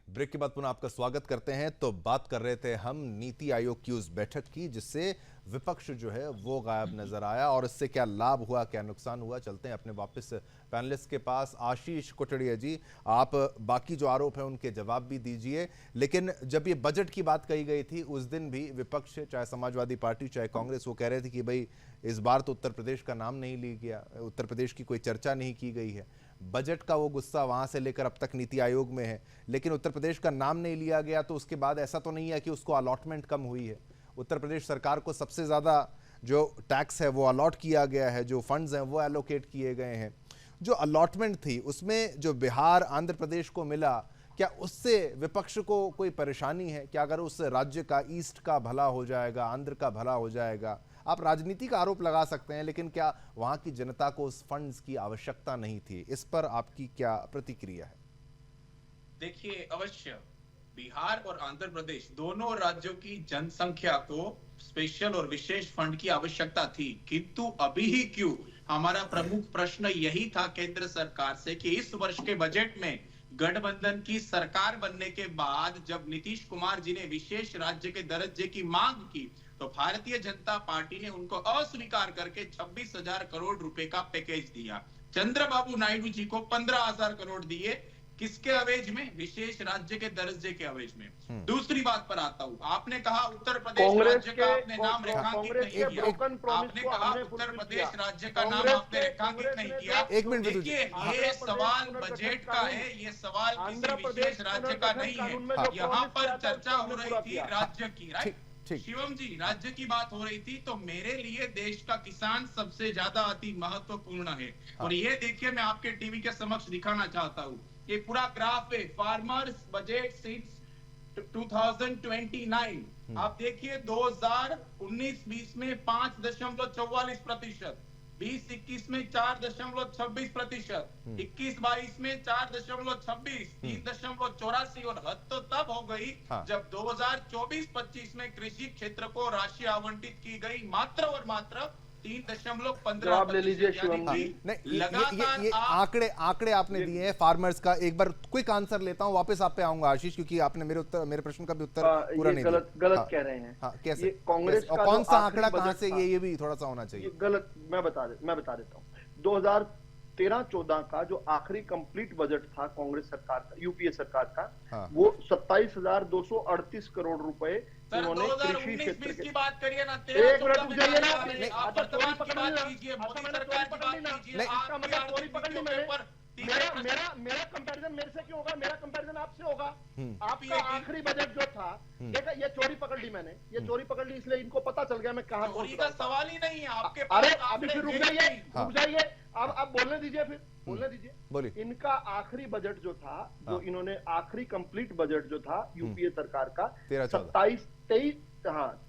ब्रेक के बाद पुनः आपका स्वागत करते हैं। तो बात कर रहे थे हम नीति आयोग की उस बैठक की जिससे विपक्ष जो है वो गायब नजर आया और इससे क्या लाभ हुआ, क्या नुकसान हुआ। चलते हैं अपने वापस पैनलिस्ट के पास। आशीष कोटड़िया जी, आप बाकी जो आरोप हैं उनके जवाब भी दीजिए, लेकिन जब ये बजट की बात कही गई थी उस दिन भी विपक्ष, चाहे समाजवादी पार्टी चाहे कांग्रेस, वो कह रहे थे कि भाई इस बार तो उत्तर प्रदेश का नाम नहीं लिया गया, उत्तर प्रदेश की कोई चर्चा नहीं की गई है। बजट का वो गुस्सा वहां से लेकर अब तक नीति आयोग में है, लेकिन उत्तर प्रदेश का नाम नहीं लिया गया तो उसके बाद ऐसा तो नहीं है कि उसको अलॉटमेंट कम हुई है। उत्तर प्रदेश सरकार को सबसे ज़्यादा जो टैक्स है वो अलॉट किया गया है, जो फंड्स हैं वो एलोकेट किए गए हैं। जो अलॉटमेंट थी उसमें जो बिहार आंध्र प्रदेश को मिला, क्या उससे विपक्ष को कोई परेशानी है? क्या अगर उस राज्य का ईस्ट का भला हो जाएगा, आंध्र का भला हो जाएगा? आप राजनीति का आरोप लगा सकते हैं, लेकिन क्या वहां की जनता को उस फंड्स की आवश्यकता नहीं थी? इस पर आपकी क्या प्रतिक्रिया है? देखिए, अवश्य बिहार और आंध्र प्रदेश दोनों राज्यों की जनसंख्या को स्पेशल और विशेष फंड की आवश्यकता थी, किंतु अभी ही क्यों? हमारा प्रमुख प्रश्न यही था केंद्र सरकार से कि इस वर्ष के बजट में गठबंधन की सरकार बनने के बाद जब नीतीश कुमार जी ने विशेष राज्य के दर्जे की मांग की तो भारतीय जनता पार्टी ने उनको अस्वीकार करके 26,000 करोड़ रुपए का पैकेज दिया। चंद्रबाबू नायडू जी को 15,000 करोड़ दिए, किसके अवेज में? विशेष राज्य के दर्जे के अवेज में। दूसरी बात पर आता हूँ, आपने कहा उत्तर प्रदेश राज्य का आपने नाम रेखांकित नहीं किया, आपने कहा उत्तर प्रदेश राज्य का नाम आपने रेखांकित नहीं किया। देखिए, ये सवाल बजट का है, ये सवाल किसी विशेष राज्य का नहीं है। यहाँ पर चर्चा हो रही थी राज्य की, राइट शिवम जी, राज्य की बात हो रही थी, तो मेरे लिए देश का किसान सबसे ज्यादा अति महत्वपूर्ण है। और ये देखिए, मैं आपके टीवी के समक्ष दिखाना चाहता हूँ, ये पूरा ग्राफ है फार्मर्स बजट सिंस 2029। आप देखिए 2019-20 में 5.44%, 20-21 में 4.26%, 21-22 में 4.26, 3.84, और हद तो तब हो गई जब 2024-25 में कृषि क्षेत्र को राशि आवंटित की गई मात्र और मात्र 3.15 जवाब ले लीजिए शिवम जी। नहीं, लगातार ये आंकड़े आपने दिए हैं फार्मर्स का। एक बार क्विक आंसर लेता हूं, वापस आप पे आऊंगा आशीष, क्योंकि आपने मेरे प्रश्न का भी उत्तर पूरा नहीं दिया। गलत कह रहे हैं। हाँ, कैसे? कांग्रेस और का कौन जो सा आखिरी आंकड़ा कहां बजट से, था, ये भी थोड़ा सा होना चाहिए। गलत मैं बता देता हूँ। 2013-14 का जो आखिरी कंप्लीट बजट था कांग्रेस सरकार का, यूपीए सरकार का, हाँ। वो 27,238 करोड़ रुपए सर उन्होंने कृषि 2019-20 क्षेत्र की के। बात करिए ना, एक मिनट 13-14 रुक में जाइए ना। जाने वाले हैं। आप वर्तमान की बात नहीं, कीजिए, मोदी मैंने सरकार की पकड़ ली बात ना। कीजिए। नहीं, इसका आपकी मतलब आर्थिक पकड़ ली नीतियों मैंने। के ऊपर मेरा कंपैरिजन मेरे से क्यों होगा? मेरा कंपैरिजन आपसे होगा। आपका आखिरी बजट जो था, देखा, ये चोरी पकड़ ली मैंने, ये चोरी पकड़ ली, इसलिए इनको पता चल गया मैं कहाँ पहुंच चोरी रहा का हूं। सवाल ही नहीं है आपके अरे पास। अभी फिर रुक आपने जाइए, हाँ। रुक जाइए। अब बोलने दीजिए, फिर बोलने दीजिए। बोलिए। इनका आखिरी बजट जो था, जो हाँ। इन्होंने आखिरी कंप्लीट बजट जो था यूपीए सरकार का, 13-14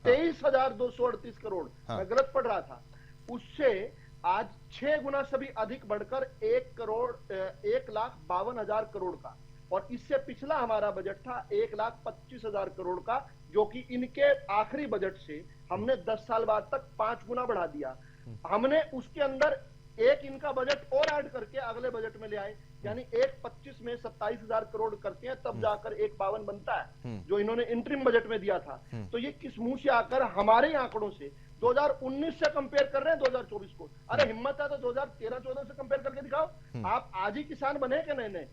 23,238 करोड़, हाँ। मैं गलत पढ़ रहा था, उससे आज 6 गुना से भी अधिक बढ़कर 1,52,000 करोड़ का। और इससे पिछला हमारा बजट था 1,25,000 करोड़ का, जो कि इनके आखिरी बजट से हमने 10 साल बाद तक 5 गुना बढ़ा दिया। हमने उसके अंदर एक इनका बजट और ऐड करके अगले बजट में ले आए, यानी 1,25 में 27,000 करोड़ करते हैं, तब जाकर 1,52 बनता है, जो इन्होंने इंटरिम बजट में दिया था। तो ये किस मुंह से आकर हमारे आंकड़ों से 2019 से कंपेयर कर रहे हैं 2024 को? अरे हिम्मत है तो 2013-14 से कंपेयर करके दिखाओ। आप आज ही किसान बने कि नहीं?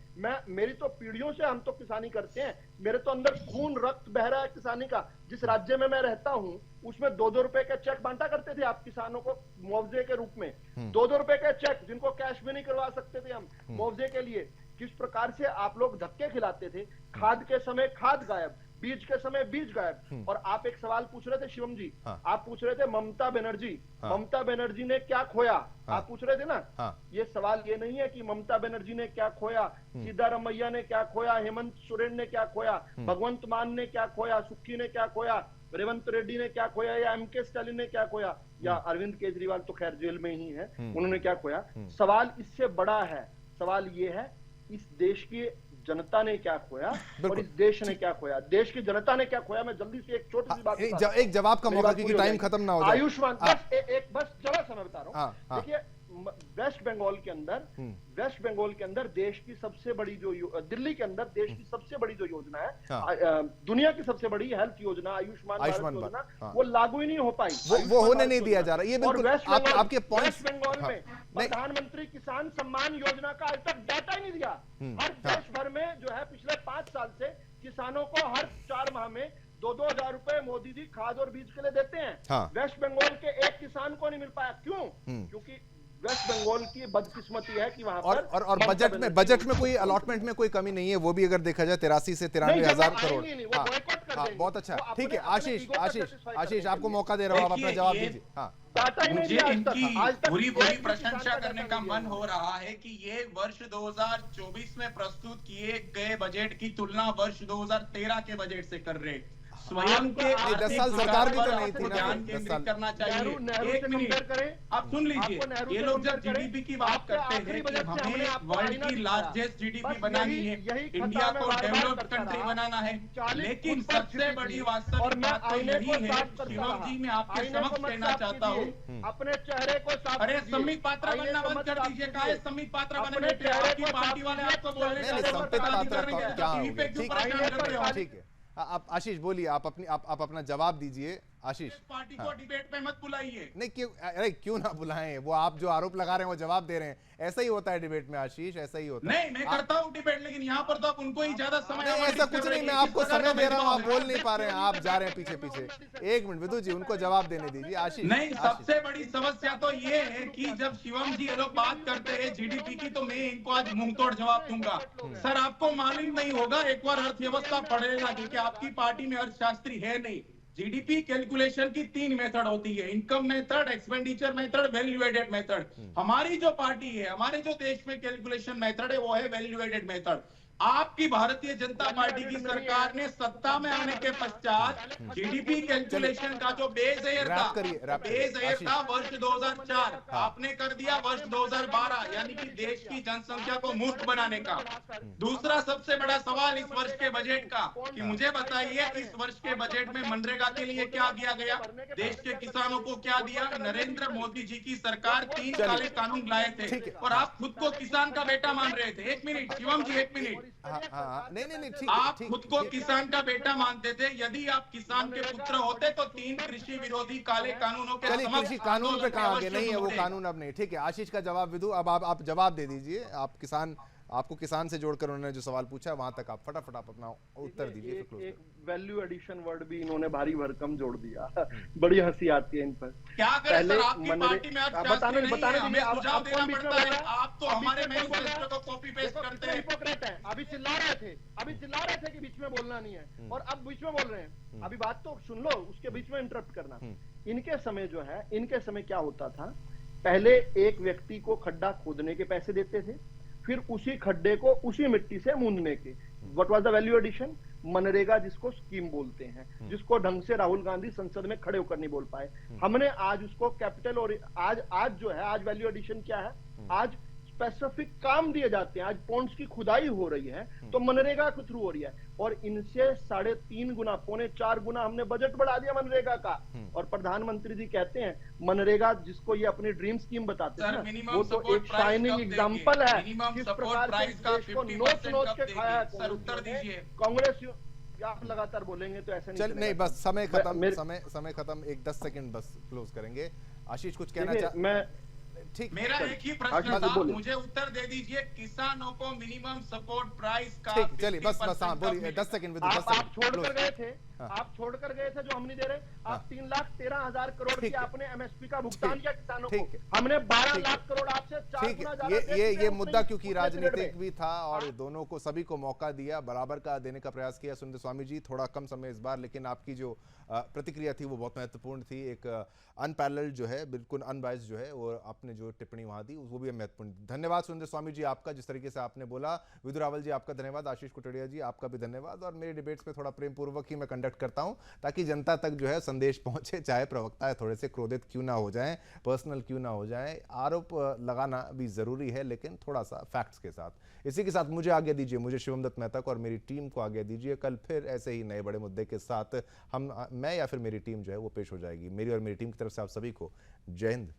मेरी तो पीढ़ियों से हम तो किसानी करते हैं, मेरे तो अंदर खून रक्त बह रहा है किसानी का। जिस राज्य में मैं रहता हूं, उसमें 2-2 रुपए के चेक बांटा करते थे आप किसानों को मुआवजे के रूप में। 2-2 रुपए के चेक, जिनको कैश में नहीं करवा सकते थे हम मुआवजे के लिए। किस प्रकार से आप लोग धक्के खिलाते थे। खाद के समय खाद गायब, बीज के समय बीज गायब। और आप एक सवाल पूछ रहे थे शिवम जी, आप पूछ रहे थे ममता बनर्जी ने क्या खोया, आप पूछ रहे थे ना। ये सवाल ये नहीं है कि ममता बनर्जी ने क्या खोया, सिद्धारमैया ने क्या खोया, हेमंत सोरेन ने क्या खोया, भगवंत मान ने क्या खोया, सुक्खी ने क्या खोया, रेवंत रेड्डी ने क्या खोया, या एमके स्टालिन ने क्या खोया, या अरविंद केजरीवाल तो खैर जेल में ही है, उन्होंने क्या खोया। सवाल इससे बड़ा है। सवाल ये है, इस देश की जनता ने क्या खोया और इस देश ने क्या खोया। देश की जनता ने क्या खोया, मैं जल्दी से एक छोटी सी बात एक जवाब का मौका, क्योंकि टाइम खत्म ना हो जाए। आयुष्मान, बस जरा सा मैं बता रहा हूँ। देखिए, वेस्ट बंगाल के अंदर देश की सबसे बड़ी जो, दिल्ली के अंदर देश की सबसे बड़ी जो योजना है, दुनिया की सबसे बड़ी हेल्थ योजना आयुष्मान भारत योजना, वो लागू ही नहीं हो पाई। वो होने नहीं दिया जा रहा। ये बिल्कुल आपके पॉइंट। वेस्ट बंगाल में प्रधानमंत्री किसान सम्मान योजना का आज तक डाटा ही नहीं दिया। हर देश भर में जो है पिछले 5 साल से किसानों को हर 4 माह में 2-2 हजार रुपए मोदी जी खाद और बीज के लिए देते हैं। वेस्ट बंगाल के एक किसान को नहीं मिल पाया। क्यों? क्योंकि वेस्ट बंगाल की बदकिस्मती है कि वहां पर और बजट में कोई अलॉटमेंट में कोई कमी नहीं है। वो भी अगर देखा जाए 83 से 93 हजार करोड़। बहुत अच्छा, ठीक है। आशीष आपको मौका दे रहा हूँ, आप अपना जवाब दीजिए। मुझे इनकी पूरी प्रशंसा करने का मन हो रहा है कि ये वर्ष 2024 में प्रस्तुत किए गए बजट की तुलना वर्ष 2013 के बजट से कर रहे। स्वयं के 10 साल सरकार भी तो नहीं थी ना, ध्यान केंद्रित करना चाहिए। 1 मिनट आप सुन लीजिए, ये लोग जब जीडीपी की बात करते हैं कि हमें वर्ल्ड की लार्जेस्ट जीडीपी बनानी है, इंडिया को डेवलप्ड कंट्री बनाना है, लेकिन सबसे बड़ी वास्तविक बात तो यही है। शिवम जी, मैं आपके समक्ष कहना चाहता हूँ, अपने चेहरे को साफ। अरे संबित पात्रा बनना बंद कर दीजिए। कहा है संबित पात्रा बने बैठे, आपकी पार्टी वाले आपको बोलने का। ठीक है, आप आशीष बोलिए, आप अपना जवाब दीजिए। आशीष, पार्टी को डिबेट में मत बुलाइए। नहीं, क्यों ना बुलाएं? वो आप जो आरोप लगा रहे हैं वो जवाब दे रहे हैं। ऐसा ही होता है डिबेट में आशीष, ऐसा ही होता है। नहीं, मैं करता हूं डिबेट, लेकिन यहाँ पर तो आप उनको ही ज्यादा समय। नहीं, ऐसा कुछ नहीं, मैं आपको समय दे रहा हूँ, आप बोल नहीं पा रहे हैं, आप जा रहे हैं पीछे। 1 मिनट विदु जी, उनको जवाब देने दीजिए। आशीष, नहीं, सबसे बड़ी समस्या तो ये है कि जब शिवम जी ये लोग बात करते हैं जीडीपी की, तो मैं इनको आज मुंह तोड़ जवाब दूंगा। सर, आपको मालूम नहीं होगा, एक बार अर्थव्यवस्था पढ़ेगा, क्योंकि आपकी पार्टी में अर्थशास्त्री है नहीं। जीडीपी कैलकुलेशन की 3 मेथड होती है, income method, expenditure method, value added method. हमारी जो पार्टी है, हमारे जो देश में कैलकुलेशन मेथड है, वो है वैल्यू एडेड मेथड। आपकी भारतीय जनता पार्टी की सरकार ने सत्ता में आने के पश्चात जीडीपी कैलकुलेशन का जो बेस ईयर था, बेस ईयर था वर्ष 2004, आपने कर दिया वर्ष 2012, यानी कि देश की जनसंख्या को मूर्ख बनाने का। दूसरा सबसे बड़ा सवाल इस वर्ष के बजट का, कि मुझे बताइए इस वर्ष के बजट में मनरेगा के लिए क्या दिया गया, देश के किसानों को क्या दिया। नरेंद्र मोदी जी की सरकार 3 काले कानून लाए थे और आप खुद को किसान का बेटा मान रहे थे। एक मिनट शिवम जी, एक मिनट। नहीं ठीक, आप खुद को किसान का बेटा मानते थे। यदि आप किसान के पुत्र होते तो 3 कृषि विरोधी काले कानूनों के चलिए कृषि कानून पे कहा आगे नहीं है वो कानून, अब नहीं। ठीक है, आशीष का जवाब विदु, अब आप जवाब दे दीजिए। आपको किसान से जोड़कर उन्होंने जो सवाल पूछा वहां तक आप फटाफट अपना उत्तर दीजिए। एक वैल्यू एडिशन वर्ड भी इन्होंने भारी भरकम जोड़ दिया। बड़ी हंसी आती है इन पर। क्या करें सर, आपकी पार्टी में बताने हमें सुझाव देना पड़ता है। आप तो हमारे मैनिफेस्टो को कॉपी पेस्ट करते हैं। हिपोक्रेट है। अभी चिल्ला रहे थे कि बीच में बोलना नहीं है, और अब बीच में बोल रहे हैं। अभी बात तो सुन लो, उसके बीच में इंटरप्ट करना। इनके समय क्या होता था, पहले एक व्यक्ति को खड्डा खोदने के पैसे देते थे, फिर उसी खड्डे को उसी मिट्टी से मूंदने के। What was the value addition? MNREGA जिसको स्कीम बोलते हैं, जिसको ढंग से राहुल गांधी संसद में खड़े होकर नहीं बोल पाए। हमने आज उसको कैपिटल, और आज जो है, आज वैल्यू एडिशन क्या है, आज स्पेसिफिक काम दिए जाते हैं। आज पॉन्ड्स की खुदाई हो रही है तो मनरेगा के थ्रू हो रही है, और इनसे 3.5 गुना, 3.25 गुना हमने बजट बढ़ा दिया मनरेगा का। और प्रधानमंत्री जी कहते हैं मनरेगा, जिसको ये अपनी ड्रीम स्कीम बताते हैं, वो तो एक शाइनिंग एग्जांपल है किस प्रकार से देश को नोच के खाया है। उत्तर दीजिए। कांग्रेस आप लगातार बोलेंगे तो ऐसा नहीं। नहीं, बस समय खत्म। एक 10 सेकंड बस क्लोज करेंगे। आशीष कुछ कहना चाह? ठीक, मेरा एक ही प्रश्न था, मुझे उत्तर दे दीजिए। किसानों को मिनिमम सपोर्ट प्राइस का, ठीक, चलिए बस हाँ बोलिए। 10 सेकंड। आप छोड़कर गए थे जो हम नहीं दे रहे। आप 3,13,000 करोड़ की आपने एमएसपी का भुगतान किया किसानों को। हमने 12 लाख करोड़ आपसे 4 गुना ज्यादा। ये मुद्दा क्योंकि राजनीतिक भी था और दोनों को, सभी को मौका दिया, बराबर का देने का प्रयास किया। सुंदर स्वामी जी, थोड़ा कम समय इस बार, लेकिन आपकी जो प्रतिक्रिया थी वो बहुत महत्वपूर्ण थी। एक अनपैरेलल्ड जो है, बिल्कुल अनबायस्ड जो है, और आपने जो टिप्पणी वहां दी वो भी महत्वपूर्ण। धन्यवाद सुंदर स्वामी जी आपका, जिस तरीके से आपने बोला। विदु रावल जी आपका धन्यवाद। आशीष कुटड़िया जी आपका भी धन्यवाद। और मेरे डिबेट्स में थोड़ा प्रेम पूर्वक ही मैं कंडक्ट करता हूं, ताकि जनता तक जो है संदेश पहुंचे, चाहे प्रवक्ता थोड़े से क्रोधित क्यों ना हो जाएं, पर्सनल क्यों ना हो जाएं। आरोप लगाना भी जरूरी है, लेकिन थोड़ा सा फैक्ट्स के साथ। इसी के साथ मुझे आज्ञा दीजिए, मुझे शिवम दत्त मेहता को और मेरी टीम को आज्ञा दीजिए। कल फिर ऐसे ही नए बड़े मुद्दे के साथ मैं या फिर मेरी टीम जो है वो पेश हो जाएगी। मेरी और मेरी टीम की तरफ से आप सभी को जय हिंद।